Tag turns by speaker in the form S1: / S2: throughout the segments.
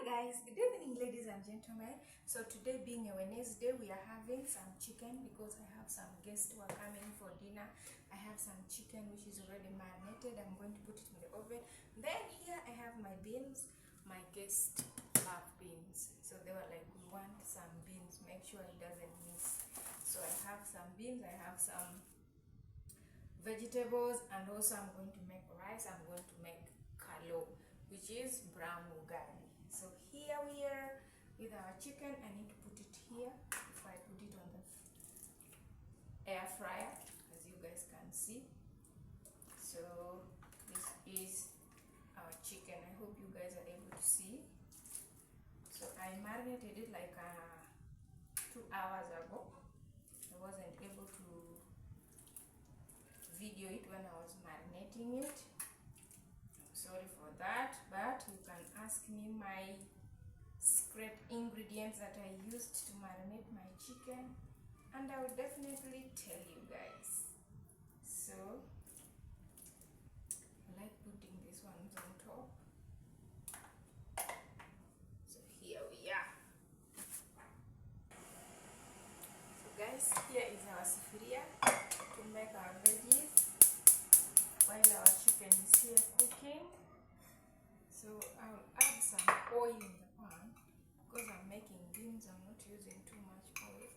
S1: guys, good evening ladies and gentlemen. So today being a Wednesday, we are having some chicken because I have some guests who are coming for dinner. I have some chicken which is already marinated. I'm going to put it in the oven. Then here I have my beans. My guests love beans, so they were like, we want some beans, make sure it doesn't miss. So I have some beans, I have some vegetables, and also I'm going to make rice. I'm going to make kalo, which is brown ugali. So here we are with our chicken. I need to put it here before I put it on the air fryer, as you guys can see. So this is our chicken. I hope you guys are able to see. So I marinated it like 2 hours ago. I wasn't able to video it when I was marinating it. Sorry for that, but you can ask me my secret ingredients that I used to marinate my chicken, and I will definitely tell you guys. So I like putting these ones on top. So here we are. So guys, here is our sufuria to make our veggies while our chicken is here cooking. So I'll add some oil in the pan because I'm making beans. I'm not using too much oil.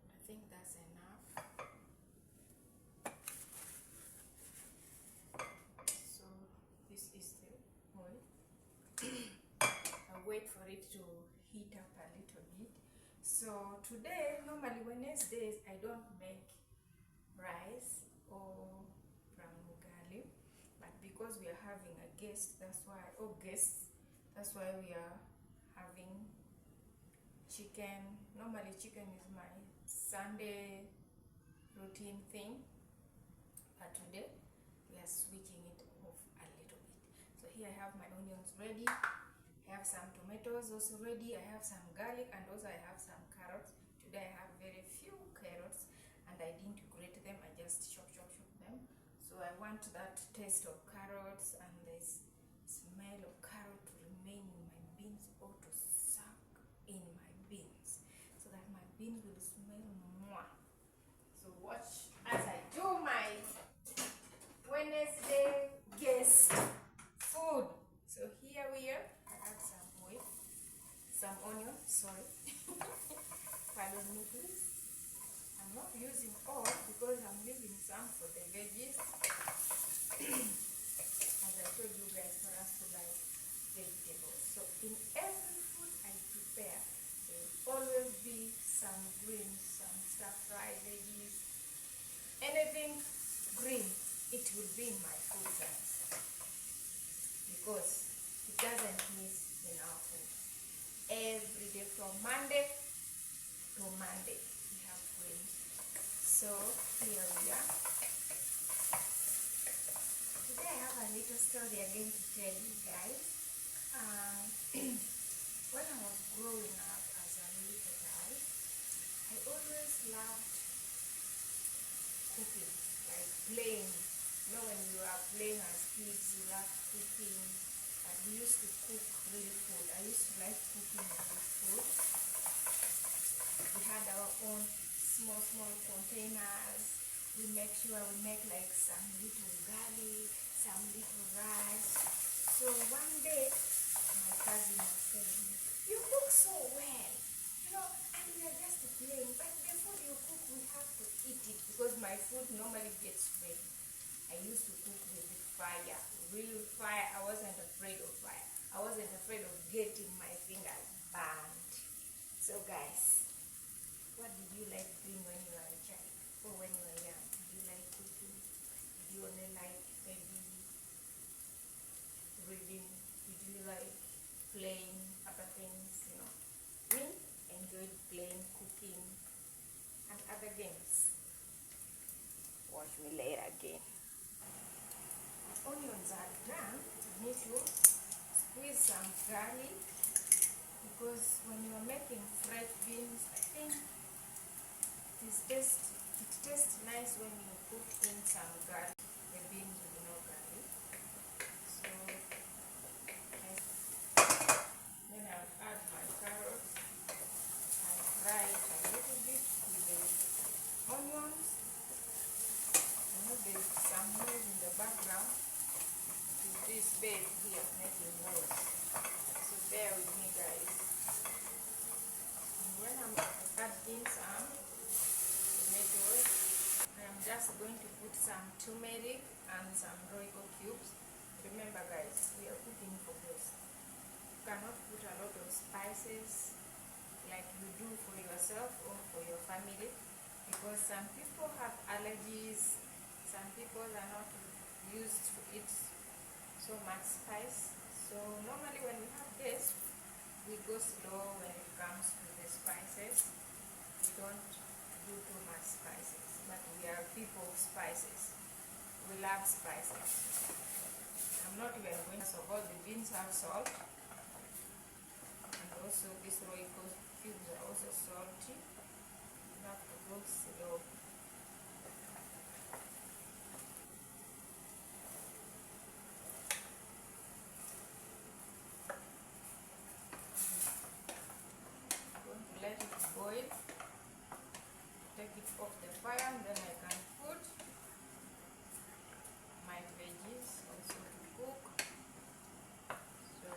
S1: I think that's enough. So this is the oil. I'll wait for it to heat up a little bit. So today, normally Wednesdays, I don't make rice or brown ugali, but because we are having a guest, that's why we are having chicken. Normally chicken is my Sunday routine thing, but today we are switching it off a little bit. So here I have my onions ready, I have some tomatoes also ready, I have some garlic, and also I have some carrots. Today I have very few carrots and I didn't grate them, I just chop them. So I want that taste of carrots and this smell of carrot to remain in my beans, or to suck in my beans, so that my beans will smell more. So watch as I do my Wednesday guest food. So here we are. I add some oil, some onion, sorry. Pardon me please. I'm not using all because I'm leaving some for the veggies. As I told you guys, for us to like vegetables. So in every food I prepare, there will always be some greens, some stir-fried veggies, anything green, it will be in my food, guys, because it doesn't miss in our food. Every day from Monday to Monday we have greens. So here we are. Today I have a little story again to tell you guys. When I was growing up as a little girl, I always loved cooking, like playing. You know, when you are playing as kids, you love cooking. And we used to cook real food. I used to like cooking real food. We had our own small containers. We make sure we make like some little garlic, some little rice. So one day, my cousin was telling me, you cook so well, you know, and we are just playing, but the food you cook, we have to eat it, because my food normally gets ready. I used to cook with fire, real fire. I wasn't afraid of fire. I wasn't afraid of getting my fingers burned. So guys, what did you like doing when you were a child, or when you were young? Did you like cooking? Did you only like maybe reading? Did you like playing other things? You know, me enjoyed playing, cooking, and other games. Watch me later again. Onions are done. You need to squeeze some garlic, because when you are making fresh beans, I think it tastes nice when you put in some garlic. The background is this babe here making noise. So bear with me, guys. And when I'm adding some tomatoes, I'm just going to put some turmeric and some Royco cubes. Remember, guys, we are cooking for this. You cannot put a lot of spices like you do for yourself or for your family, because some people have allergies, some people are not used to eat so much spice. So normally when we have this, we go slow when it comes to the spices. We don't do too much spices, but we are people of spices. We love spices. I'm not even going to, so all the beans have salt, and also these Royco cubes are also salty. You have to go slow. I'm going to let it boil, take it off the fire, and then I can put my veggies also to cook. So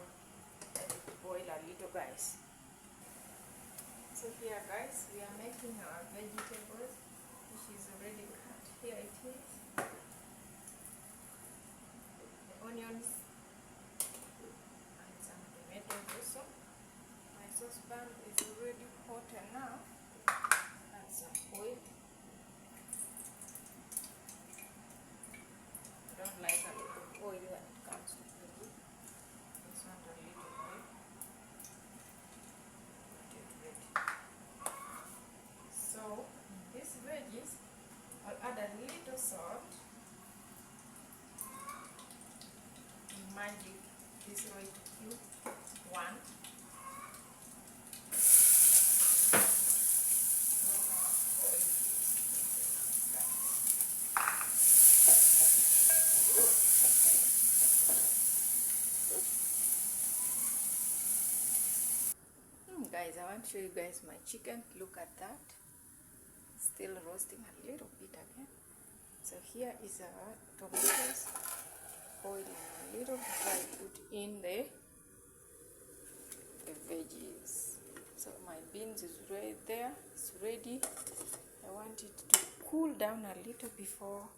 S1: let it boil a little, guys. So here, guys, we are making our vegetables, which is already cut. Here it is. The onions and some tomatoes also. My saucepan is already hot now. Add some oil. I don't like a lot of oil when it comes to veggie. Just want a little oil. Get it ready. So in these veggies, I'll add a little salt. Magic, this Royco cube, 1. Guys, I want to show you guys my chicken. Look at that. Still roasting a little bit again. So here is our tomatoes. Boiling a little before I put in the veggies. So my beans is right there. It's ready. I want it to cool down a little before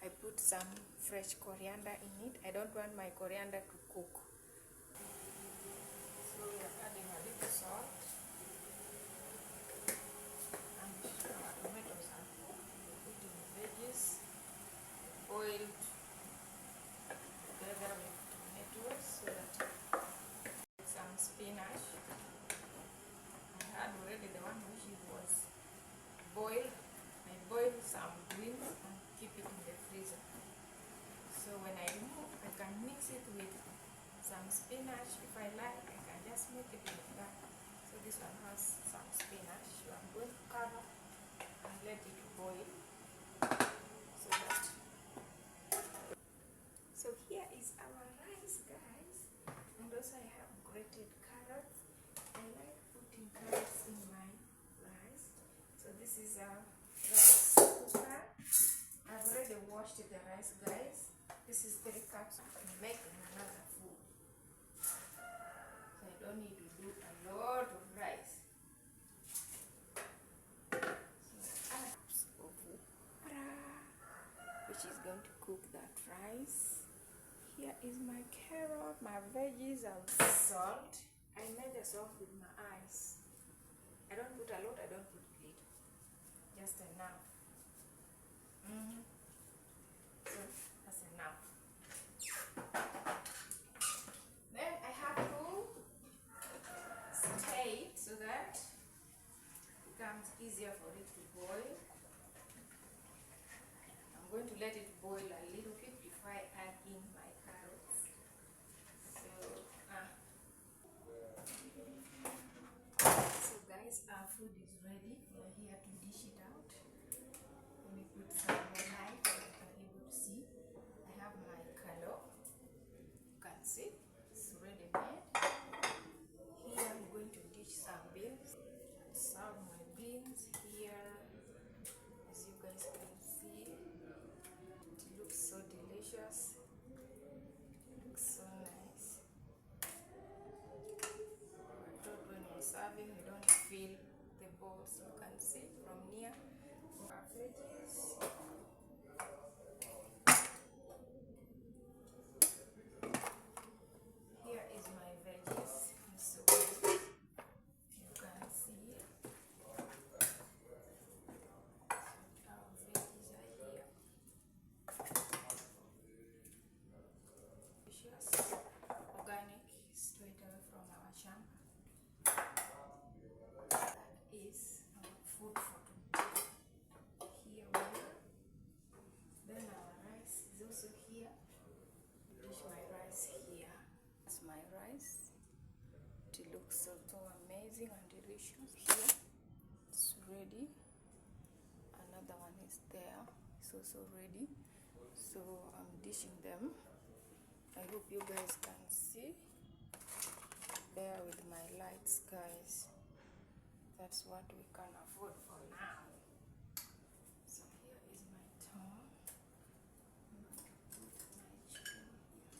S1: I put some fresh coriander in it. I don't want my coriander to cook. So we are adding a little salt. And our tomatoes are cooked. We put in the veggies. Boiled together with tomatoes, so that some spinach. I had already the one which was boiled. I boiled some greens and keep it in the freezer. So when I remove, I can mix it with some spinach. If I like, I can just make it like that. So this one has some spinach. So I'm going to cover and let it boil. So here is our rice, guys. And also I have grated carrots. I like putting carrots in my rice. So this is a rice cooker. I've already washed the rice, guys. This is 3 cups. I'm making another food. So I don't need to do a lot of rice. So add of water, which is going to cook that rice. Here is my carrot, my veggies, and salt. I measure salt with my eyes. I don't put a lot, I don't put little. Just enough. So that's enough. Then I have to stir it so that it becomes easier for it to boil. I'm going to let it boil a little bit before I add in my carrots. So guys, our food is ready. We are here to dish it out. Let me put some more light so you can able to see. I have my kalo. You can see it's ready made. Here I'm going to dish some beans. Serve my beans here. As you guys can see, it looks so delicious. so amazing and delicious. Here it's ready. Another one is there. It's also ready. So I'm dishing them. I hope you guys can see. Bear with my lights, guys. That's what we can afford for now. So here is my towel. I'm going to put my chicken here.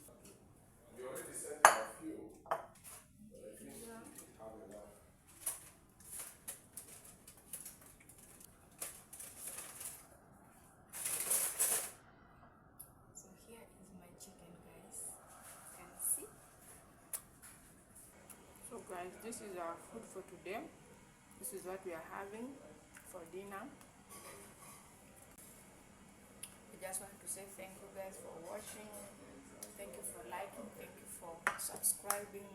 S2: You already sent a few. But I think you have enough.
S1: So here is my chicken, guys. You can see. So guys, this is our food for today. This is what we are having for dinner. I just want to say thank you guys for watching. Thank you for liking. Thank you for subscribing.